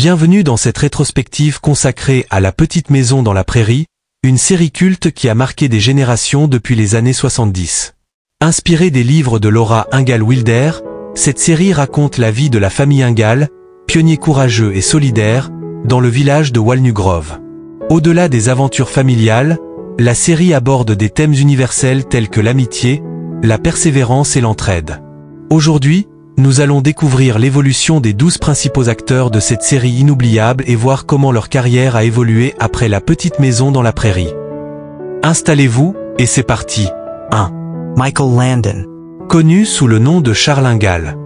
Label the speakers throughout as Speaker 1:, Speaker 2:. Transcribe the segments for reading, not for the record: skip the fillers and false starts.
Speaker 1: Bienvenue dans cette rétrospective consacrée à La Petite Maison dans la Prairie, une série culte qui a marqué des générations depuis les années 70. Inspirée des livres de Laura Ingalls Wilder, cette série raconte la vie de la famille Ingalls, pionniers courageux et solidaires, dans le village de Walnut Grove. Au-delà des aventures familiales, la série aborde des thèmes universels tels que l'amitié, la persévérance et l'entraide. Aujourd'hui, nous allons découvrir l'évolution des 12 principaux acteurs de cette série inoubliable et voir comment leur carrière a évolué après La Petite Maison dans la Prairie. Installez-vous, et c'est parti. 1.
Speaker 2: Michael Landon.
Speaker 1: Connu sous le nom de Charles Ingalls.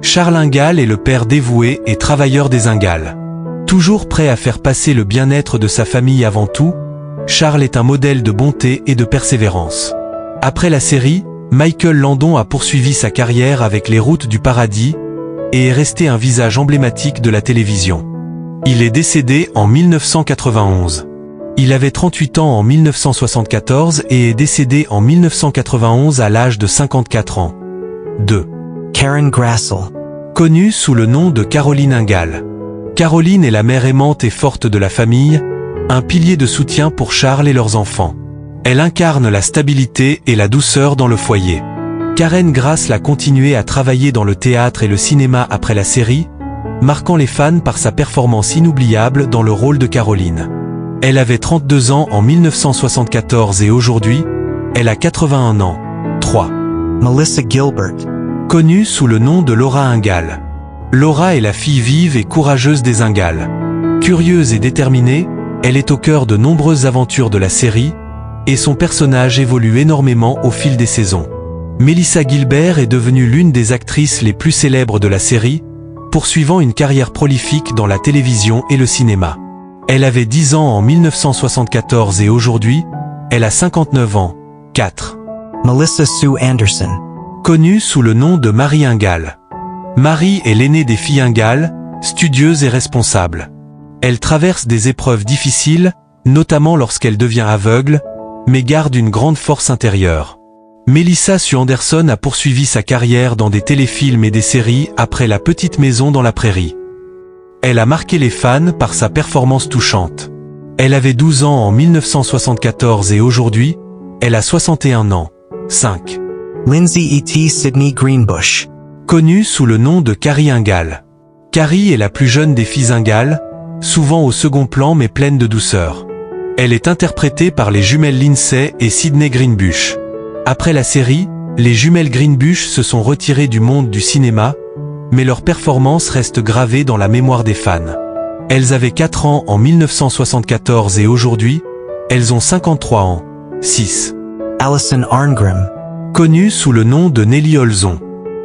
Speaker 1: Charles Ingalls est le père dévoué et travailleur des Ingalls. Toujours prêt à faire passer le bien-être de sa famille avant tout, Charles est un modèle de bonté et de persévérance. Après la série, Michael Landon a poursuivi sa carrière avec Les Routes du Paradis et est resté un visage emblématique de la télévision. Il est décédé en 1991. Il avait 38 ans en 1974 et est décédé en 1991 à l'âge de 54 ans. 2.
Speaker 2: Karen Grassel.
Speaker 1: Connue sous le nom de Caroline Ingalls. Caroline est la mère aimante et forte de la famille, un pilier de soutien pour Charles et leurs enfants. Elle incarne la stabilité et la douceur dans le foyer. Karen Grassel a continué à travailler dans le théâtre et le cinéma après la série, marquant les fans par sa performance inoubliable dans le rôle de Caroline. Elle avait 32 ans en 1974 et aujourd'hui, elle a 81 ans. 3.
Speaker 2: Melissa Gilbert.
Speaker 1: Connue sous le nom de Laura Ingalls. Laura est la fille vive et courageuse des Ingalls. Curieuse et déterminée, elle est au cœur de nombreuses aventures de la série, et son personnage évolue énormément au fil des saisons. Melissa Gilbert est devenue l'une des actrices les plus célèbres de la série, poursuivant une carrière prolifique dans la télévision et le cinéma. Elle avait 10 ans en 1974 et aujourd'hui, elle a 59 ans. 4.
Speaker 2: Melissa Sue Anderson.
Speaker 1: Connue sous le nom de Marie Ingalls. Marie est l'aînée des filles Ingalls, studieuse et responsable. Elle traverse des épreuves difficiles, notamment lorsqu'elle devient aveugle, mais garde une grande force intérieure. Melissa Sue Anderson a poursuivi sa carrière dans des téléfilms et des séries après La Petite Maison dans la Prairie. Elle a marqué les fans par sa performance touchante. Elle avait 12 ans en 1974 et aujourd'hui, elle a 61 ans. 5.
Speaker 2: Lindsay E.T. Sydney Greenbush.
Speaker 1: Connue sous le nom de Carrie Ingalls. Carrie est la plus jeune des filles Ingalls, souvent au second plan mais pleine de douceur. Elle est interprétée par les jumelles Lindsay et Sydney Greenbush. Après la série, les jumelles Greenbush se sont retirées du monde du cinéma, mais leur performance reste gravée dans la mémoire des fans. Elles avaient 4 ans en 1974 et aujourd'hui, elles ont 53 ans. 6.
Speaker 2: Alison Arngrim.
Speaker 1: Connue sous le nom de Nellie Olson.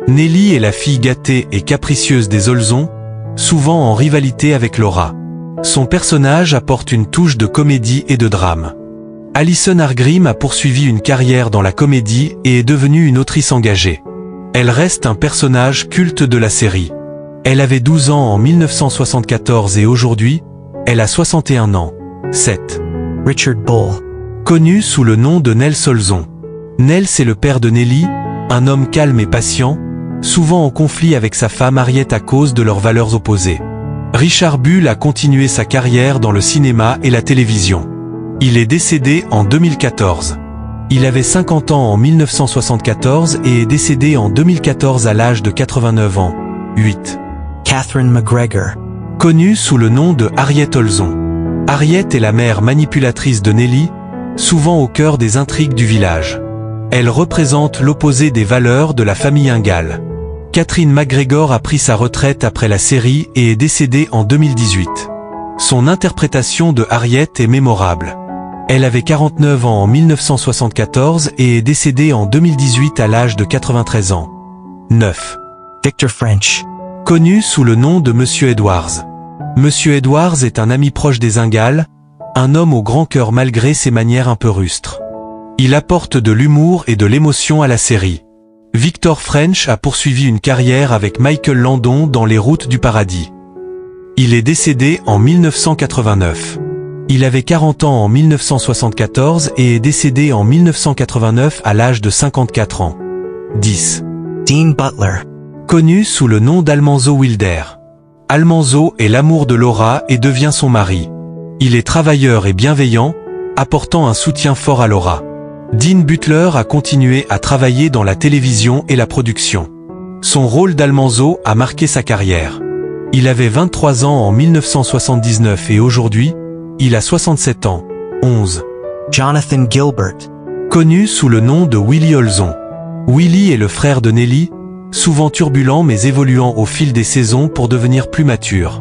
Speaker 1: Nellie est la fille gâtée et capricieuse des Olson, souvent en rivalité avec Laura. Son personnage apporte une touche de comédie et de drame. Alison Arngrim a poursuivi une carrière dans la comédie et est devenue une autrice engagée. Elle reste un personnage culte de la série. Elle avait 12 ans en 1974 et aujourd'hui, elle a 61 ans. 7.
Speaker 2: Richard Bull.
Speaker 1: Connu sous le nom de Nels Olson. Nels est le père de Nellie, un homme calme et patient, souvent en conflit avec sa femme Harriet à cause de leurs valeurs opposées. Richard Bull a continué sa carrière dans le cinéma et la télévision. Il est décédé en 2014. Il avait 50 ans en 1974 et est décédé en 2014 à l'âge de 89 ans. 8.
Speaker 2: Catherine McGregor.
Speaker 1: Connue sous le nom de Harriet Olson. Harriet est la mère manipulatrice de Nellie, souvent au cœur des intrigues du village. Elle représente l'opposé des valeurs de la famille Ingalls. Catherine McGregor a pris sa retraite après la série et est décédée en 2018. Son interprétation de Harriet est mémorable. Elle avait 49 ans en 1974 et est décédée en 2018 à l'âge de 93 ans. 9.
Speaker 2: Victor French.
Speaker 1: Connu sous le nom de Monsieur Edwards. Monsieur Edwards est un ami proche des Ingalls, un homme au grand cœur malgré ses manières un peu rustres. Il apporte de l'humour et de l'émotion à la série. Victor French a poursuivi une carrière avec Michael Landon dans Les Routes du Paradis. Il est décédé en 1989. Il avait 40 ans en 1974 et est décédé en 1989 à l'âge de 54 ans. 10.
Speaker 2: Dean Butler.
Speaker 1: Connu sous le nom d'Almanzo Wilder. Almanzo est l'amour de Laura et devient son mari. Il est travailleur et bienveillant, apportant un soutien fort à Laura. Dean Butler a continué à travailler dans la télévision et la production. Son rôle d'Almanzo a marqué sa carrière. Il avait 23 ans en 1979 et aujourd'hui, il a 67 ans. 11.
Speaker 2: Jonathan Gilbert.
Speaker 1: Connu sous le nom de Willie Olson. Willie est le frère de Nellie, souvent turbulent mais évoluant au fil des saisons pour devenir plus mature.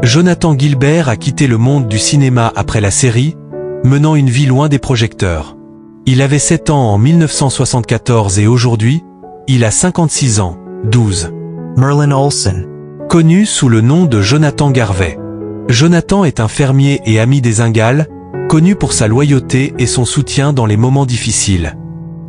Speaker 1: Jonathan Gilbert a quitté le monde du cinéma après la série, menant une vie loin des projecteurs. Il avait 7 ans en 1974 et aujourd'hui, il a 56 ans. 12.
Speaker 2: Merlin Olsen.
Speaker 1: Connu sous le nom de Jonathan Garvey. Jonathan est un fermier et ami des Ingalls, connu pour sa loyauté et son soutien dans les moments difficiles.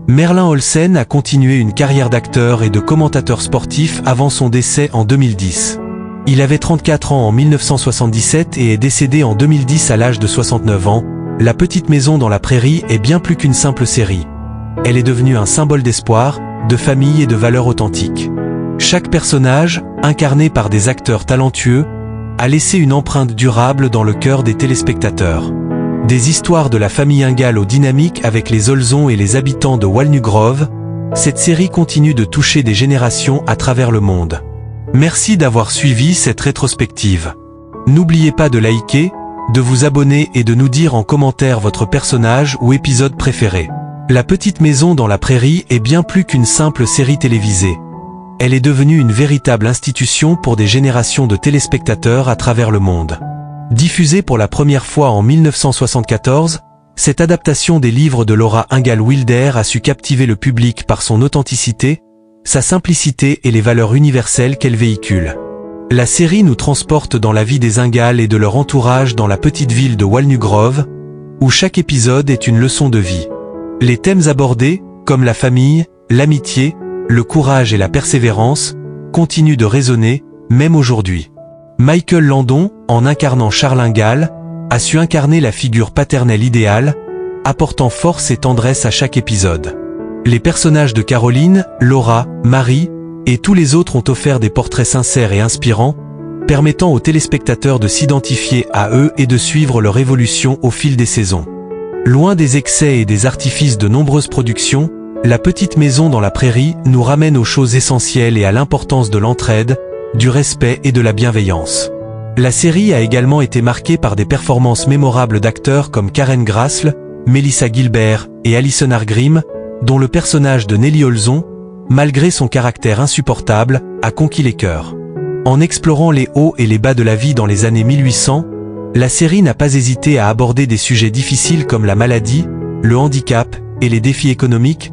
Speaker 1: Merlin Olsen a continué une carrière d'acteur et de commentateur sportif avant son décès en 2010. Il avait 34 ans en 1977 et est décédé en 2010 à l'âge de 69 ans. La petite maison dans la prairie est bien plus qu'une simple série. Elle est devenue un symbole d'espoir, de famille et de valeurs authentiques. Chaque personnage, incarné par des acteurs talentueux, a laissé une empreinte durable dans le cœur des téléspectateurs. Des histoires de la famille Ingalls aux dynamiques avec les Olson et les habitants de Walnut Grove, cette série continue de toucher des générations à travers le monde. Merci d'avoir suivi cette rétrospective. N'oubliez pas de liker, de vous abonner et de nous dire en commentaire votre personnage ou épisode préféré. La petite maison dans la prairie est bien plus qu'une simple série télévisée. Elle est devenue une véritable institution pour des générations de téléspectateurs à travers le monde. Diffusée pour la première fois en 1974, cette adaptation des livres de Laura Ingalls Wilder a su captiver le public par son authenticité, sa simplicité et les valeurs universelles qu'elle véhicule. La série nous transporte dans la vie des Ingalls et de leur entourage dans la petite ville de Walnut Grove, où chaque épisode est une leçon de vie. Les thèmes abordés, comme la famille, l'amitié, le courage et la persévérance, continuent de résonner, même aujourd'hui. Michael Landon, en incarnant Charles Ingalls, a su incarner la figure paternelle idéale, apportant force et tendresse à chaque épisode. Les personnages de Caroline, Laura, Marie, et tous les autres ont offert des portraits sincères et inspirants, permettant aux téléspectateurs de s'identifier à eux et de suivre leur évolution au fil des saisons. Loin des excès et des artifices de nombreuses productions, La petite maison dans la prairie nous ramène aux choses essentielles et à l'importance de l'entraide, du respect et de la bienveillance. La série a également été marquée par des performances mémorables d'acteurs comme Karen Grassle, Melissa Gilbert et Allison Argrim, dont le personnage de Nellie Olson, malgré son caractère insupportable, a conquis les cœurs. En explorant les hauts et les bas de la vie dans les années 1800, la série n'a pas hésité à aborder des sujets difficiles comme la maladie, le handicap et les défis économiques,